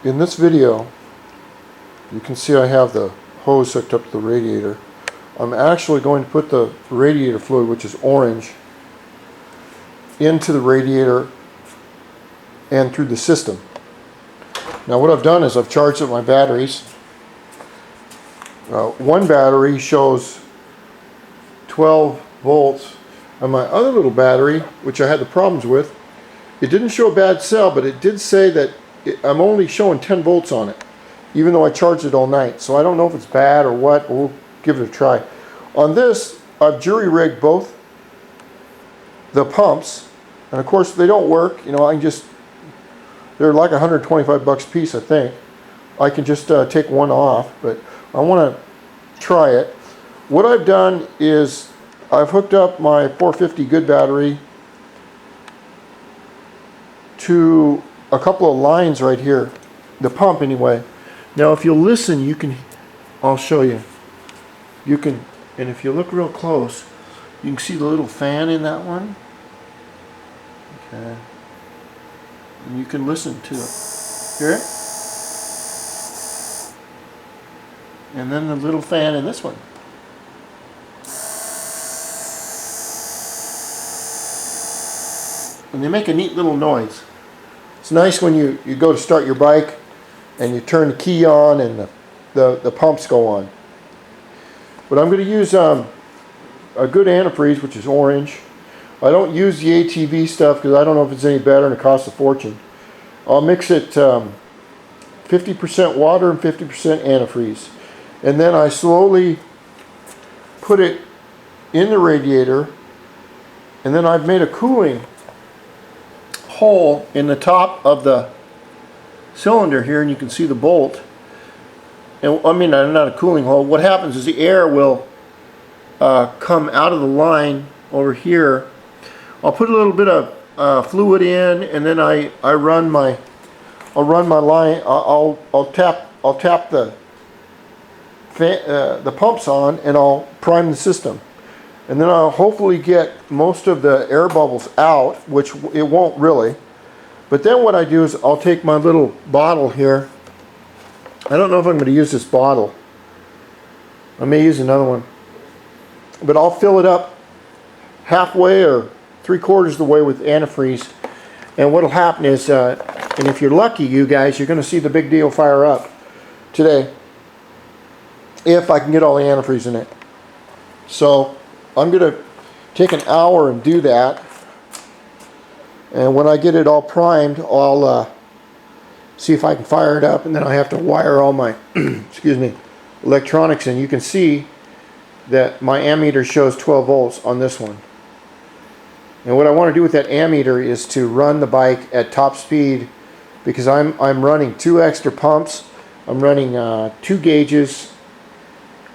in this video, you can see I have the hose hooked up to the radiator. I'm actually going to put the radiator fluid, which is orange, into the radiator and through the system. Now what I've done is I've charged up my batteries. One battery shows 12 volts, and my other little battery, which I had the problems with, it didn't show a bad cell, but it did say that I'm only showing 10 volts on it, even though I charged it all night. So I don't know if it's bad or what, but we'll give it a try. On this, I've jury-rigged both the pumps, and of course they don't work. You know, I can just, they're like 125 bucks a piece, I think. I can just take one off, but I want to try it. What I've done is I've hooked up my 450 good battery to a couple of lines right here, the pump anyway. Now if you'll listen, you can, I'll show you. You can, and if you look real close, you can see the little fan in that one. Okay. And you can listen to it. Hear it? And then the little fan in this one. And they make a neat little noise. It's nice when you go to start your bike and you turn the key on and the pumps go on. But I'm going to use a good antifreeze, which is orange. I don't use the ATV stuff because I don't know if it's any better and it costs a fortune. I'll mix it 50% water and 50% antifreeze. And then I slowly put it in the radiator, and then I've made a cooling hole in the top of the cylinder here, and you can see the bolt. And I mean, not a cooling hole. What happens is the air will come out of the line over here. I'll put a little bit of fluid in, and then I'll run my line. I'll tap the pumps on, and I'll prime the system, and then I'll hopefully get most of the air bubbles out, which it won't really. But then what I do is I'll take my little bottle here. I don't know if I'm going to use this bottle. I may use another one, but I'll fill it up halfway or 3/4 of the way with antifreeze. And what'll happen is, and if you're lucky, you guys, you're going to see the big deal fire up today, if I can get all the antifreeze in it. So I'm going to take an hour and do that, and when I get it all primed, I'll see if I can fire it up, and then I have to wire all my excuse me, electronics in. You can see that my ammeter shows 12 volts on this one. And what I want to do with that ammeter is to run the bike at top speed, because I'm running 2 extra pumps. I'm running 2 gauges,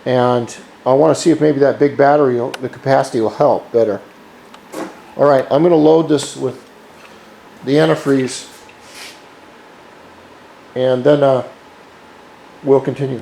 and I want to see if maybe that big battery, the capacity will help better. Alright, I'm going to load this with the antifreeze, and then we'll continue.